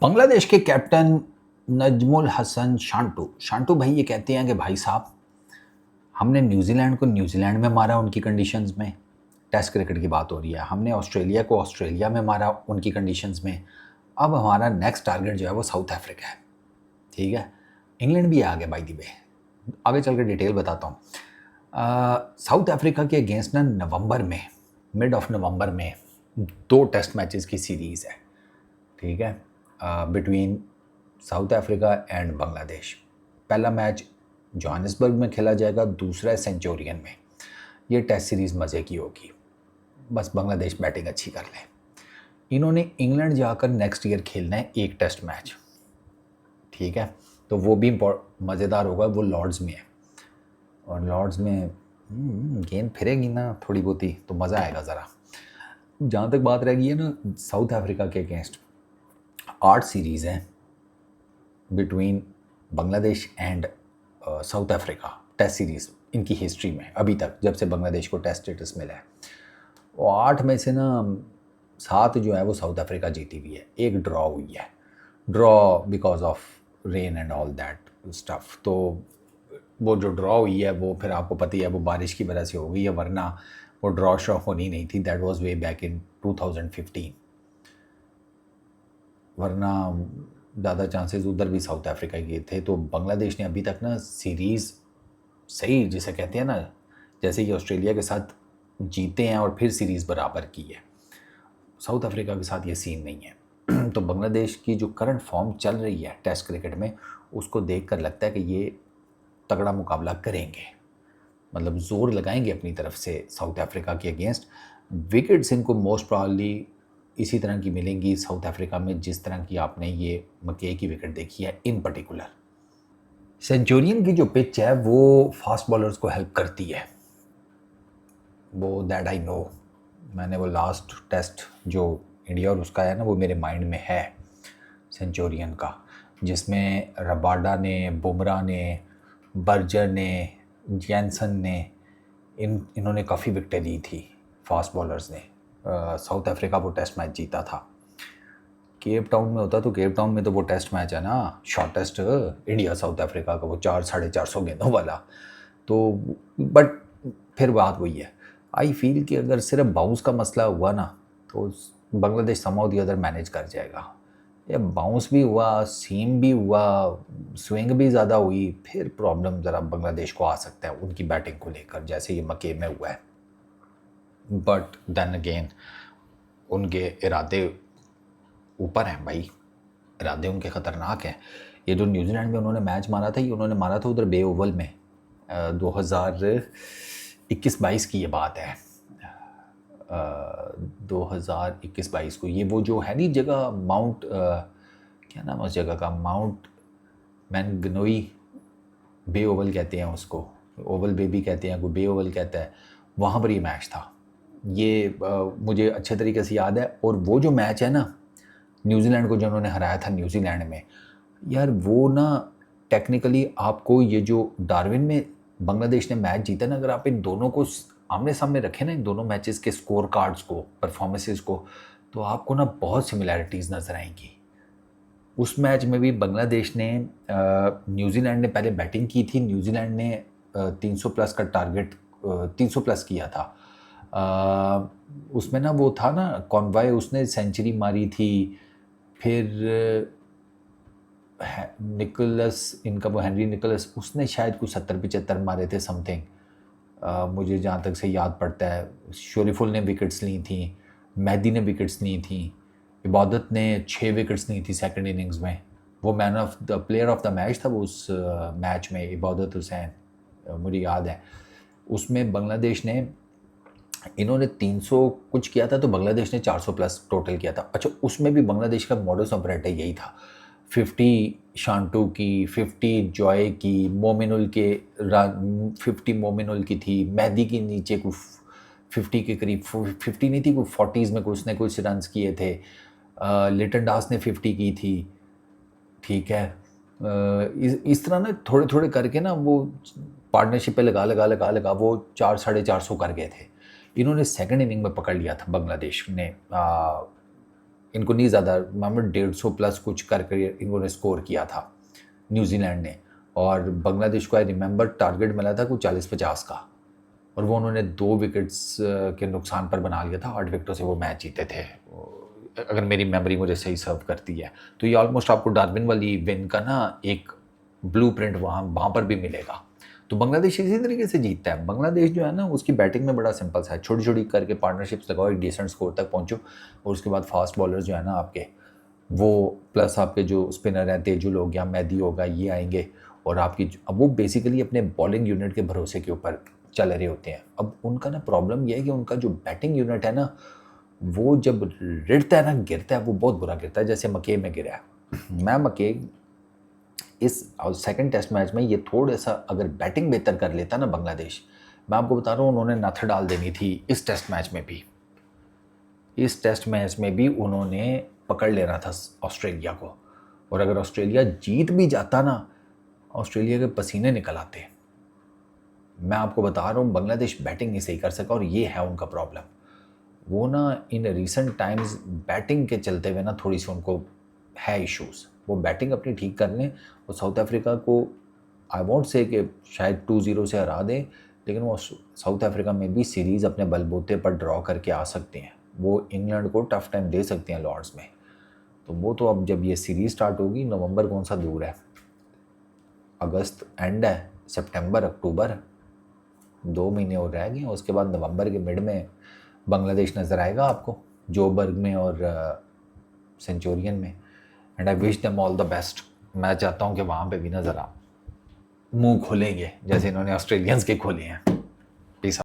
बांग्लादेश के कैप्टन नजमुल हसन शांटू शांटू भाई ये कहते हैं कि भाई साहब, हमने न्यूजीलैंड को न्यूजीलैंड में मारा उनकी कंडीशंस में। टेस्ट क्रिकेट की बात हो रही है। हमने ऑस्ट्रेलिया को ऑस्ट्रेलिया में मारा उनकी कंडीशंस में। अब हमारा नेक्स्ट टारगेट जो है वो साउथ अफ्रीका है। ठीक है, इंग्लैंड भी आ गया बाय द वे। आगे चल के डिटेल बताता हूँ। साउथ अफ्रीका के अगेंस्ट ना नवंबर में, मिड ऑफ नवंबर में 2 टेस्ट मैचेस की सीरीज़ है। ठीक है, between south Africa and Bangladesh. पहला मैच जोहानिसबर्ग में खेला जाएगा, दूसरा है सेंचुरियन में। ये टेस्ट सीरीज़ मज़े की होगी, बस बांग्लादेश बैटिंग अच्छी कर ले। इन्होंने इंग्लैंड जाकर नेक्स्ट ईयर खेलना है एक टेस्ट मैच। ठीक है, तो वो भी मज़ेदार होगा। वो लॉर्ड्स में है और लॉर्ड्स में गेंद फिरेगी ना थोड़ी बहुती तो मज़ा आएगा ज़रा। जहाँ तक बात रह गई है ना साउथ अफ्रीका के अगेंस्ट, 8 सीरीज़ हैं between Bangladesh and South Africa. Test series इनकी हिस्ट्री में अभी तक, जब से बांग्लादेश को टेस्ट स्टेटस मिला है, वो 8 में से ना 7 जो है वो साउथ अफ्रीका जीती हुई है, एक ड्रॉ हुई है। Draw because of rain and all that stuff. तो वो जो ड्रॉ हुई है वो फिर आपको पता ही है वो बारिश की वजह से हो गई है, वरना वो ड्रॉ शॉ होनी नहीं थी। That was way back in 2015। वरना ज़्यादा चांसेस उधर भी साउथ अफ्रीका के थे। तो बांग्लादेश ने अभी तक ना सीरीज़ सही जिसे कहते हैं ना, जैसे कि ऑस्ट्रेलिया के साथ जीते हैं और फिर सीरीज़ बराबर की है, साउथ अफ्रीका के साथ ये सीन नहीं है। तो बांग्लादेश की जो करंट फॉर्म चल रही है टेस्ट क्रिकेट में, उसको देखकर लगता है कि ये तगड़ा मुकाबला करेंगे, मतलब ज़ोर लगाएंगे अपनी तरफ से साउथ अफ्रीका के अगेंस्ट। विकेट्स इनको मोस्ट प्रॉब्ली इसी तरह की मिलेंगी साउथ अफ्रीका में जिस तरह की आपने ये मके की विकेट देखी है इन पर्टिकुलर। सेंचुरियन की जो पिच है वो फास्ट बॉलर्स को हेल्प करती है, वो दैट आई नो। मैंने वो लास्ट टेस्ट जो इंडिया और उसका है ना, वो मेरे माइंड में है सेंचुरियन का, जिसमें रबाडा ने, बुमराह ने, बर्जर ने, जैनसन ने, इन्होंने काफ़ी विकेटें ली थी फास्ट बॉलर्स ने। साउथ अफ्रीका वो टेस्ट मैच जीता था। केप टाउन में होता, तो केप टाउन में तो वो टेस्ट मैच है ना शॉर्टेस्ट इंडिया साउथ अफ्रीका का, वो 400-450 गेंदों वाला। तो बट फिर बात वही है, आई फील कि अगर सिर्फ बाउंस का मसला हुआ ना तो Bangladesh somehow the other manage कर जाएगा। या बाउंस भी हुआ, सीम भी हुआ, स्विंग भी ज़्यादा हुई, फिर प्रॉब्लम ज़रा बांग्लादेश को आ सकता है उनकी बैटिंग को लेकर, जैसे ये मके में हुआ है। बट देन अगेन उनके इरादे ऊपर हैं भाई, इरादे उनके ख़तरनाक हैं। ये जो न्यूजीलैंड में उन्होंने मैच मारा था, ये उन्होंने मारा था उधर बे ओवल में 2021-22 की ये बात है। 2021-22 को ये वो जो है नहीं जगह, माउंट क्या नाम है उस जगह का, माउंट मैनगनोई बे ओवल कहते हैं उसको, ओवल बे भी कहते हैं, कोई बे ओवल कहता है, वहाँ पर ये मैच था। ये मुझे अच्छे तरीके से याद है। और वो जो मैच है ना न्यूजीलैंड को जो उन्होंने हराया था न्यूजीलैंड में, यार वो ना टेक्निकली आपको ये जो डार्विन में बांग्लादेश ने मैच जीता ना, अगर आप इन दोनों को आमने सामने रखें ना, इन दोनों मैचेस के स्कोर कार्ड्स को, परफॉर्मेंसेस को, तो आपको ना बहुत सिमिलैरिटीज़ नज़र आएंगी। उस मैच में भी बांग्लादेश ने, न्यूजीलैंड ने पहले बैटिंग की थी, न्यूजीलैंड ने 300 प्लस का टारगेट 300 प्लस किया था। उसमें ना वो था ना कॉनवॉय, उसने सेंचुरी मारी थी। फिर निकोलस, इनका वो हेनरी निकोलस, उसने शायद कुछ 70-75 मारे थे समथिंग, मुझे जहाँ तक से याद पड़ता है। शोरीफुल ने विकेट्स ली थी, मेहदी ने विकेट्स ली थी, इबादत ने 6 विकेट्स ली थी सेकंड इनिंग्स में। वो man of the player of the match था वो उस मैच में, इबादत हुसैन, मुझे याद है। उसमें बांग्लादेश ने, इन्होंने 300 कुछ किया था तो बांग्लादेश ने 400 प्लस टोटल किया था। अच्छा, उसमें भी बांग्लादेश का मॉडस ऑपरेटर यही था, 50 शांटू की, 50 जॉय की, मोमिनुल के 50 मोमिनुल की थी, मेहदी की नीचे कुछ 50 के करीब, 50 नहीं थी, कुछ 40s में कुछ ने कुछ रन्स किए थे। लिटन दास ने 50 की थी। ठीक है, इस तरह ना थोड़े थोड़े करके ना वो पार्टनरशिप पे लगा वो 400-450 कर गए थे। इन्होंने सेकंड इनिंग में पकड़ लिया था बांग्लादेश ने इनको नहीं ज़्यादा, मामूल 150 प्लस कुछ करके इन्होंने स्कोर किया था न्यूजीलैंड ने, और बांग्लादेश को आई रिमेंबर टारगेट मिला था कुछ 40-50 का, और वो उन्होंने 2 विकेट्स के नुकसान पर बना लिया था। 8 विकेटों से वो मैच जीते थे, अगर मेरी मेमोरी मुझे सही सर्व करती है। तो ये ऑलमोस्ट आपको डार्विन वाली विन का ना एक ब्लूप्रिंट वहाँ पर भी मिलेगा। तो बांग्लादेश इसी तरीके से जीतता है। बांग्लादेश जो है ना, उसकी बैटिंग में बड़ा सिंपल सा है, छोटी छोटी करके पार्टनरशिप्स लगाओ, एक डिसेंट स्कोर तक पहुँचो, और उसके बाद फास्ट बॉलर्स जो है ना आपके, वो प्लस आपके जो स्पिनर हैं, तेजुल हो गया, मैदी होगा, ये आएंगे, और आपकी अब वो बेसिकली अपने बॉलिंग यूनिट के भरोसे के ऊपर चल रहे होते हैं। अब उनका ना प्रॉब्लम यह है कि उनका जो बैटिंग यूनिट है ना, वो जब रिड़ता है ना, गिरता है, वो बहुत बुरा गिरता है, जैसे मके में गिरा है। मैं मके इस सेकंड टेस्ट मैच में ये थोड़ा सा अगर बैटिंग बेहतर कर लेता ना बांग्लादेश, मैं आपको बता रहा हूँ उन्होंने नथ डाल देनी थी इस टेस्ट मैच में भी। इस टेस्ट मैच में भी उन्होंने पकड़ लेना था ऑस्ट्रेलिया को, और अगर ऑस्ट्रेलिया जीत भी जाता ना, ऑस्ट्रेलिया के पसीने निकल आते। मैं आपको बता रहा हूँ बांग्लादेश बैटिंग नहीं सही कर सका, और ये है उनका प्रॉब्लम। वो ना इन रिसेंट टाइम्स बैटिंग के चलते हुए ना थोड़ी सी उनको है इश्यूज़। वो बैटिंग अपनी ठीक कर लें, वो साउथ अफ्रीका को आई वॉन्ट से कि शायद 2-0 से हरा दें, लेकिन वो साउथ अफ्रीका में भी सीरीज़ अपने बलबूते पर ड्रॉ करके आ सकते हैं। वो इंग्लैंड को टफ टाइम दे सकते हैं लॉर्ड्स में। तो वो तो अब जब ये सीरीज़ स्टार्ट होगी, नवंबर कौन सा दूर है, अगस्त एंड है, सितंबर, अक्टूबर, 2 महीने और रह गए। उसके बाद नवंबर के मिड में बांग्लादेश नज़र आएगा आपको, जोबर्ग में और सेंचुरियन में। And I wish them all the best. मैं चाहता हूँ कि वहाँ पे भी नज़र आ मुंह खोलेंगे जैसे इन्होंने ऑस्ट्रेलियंस के खोले हैं।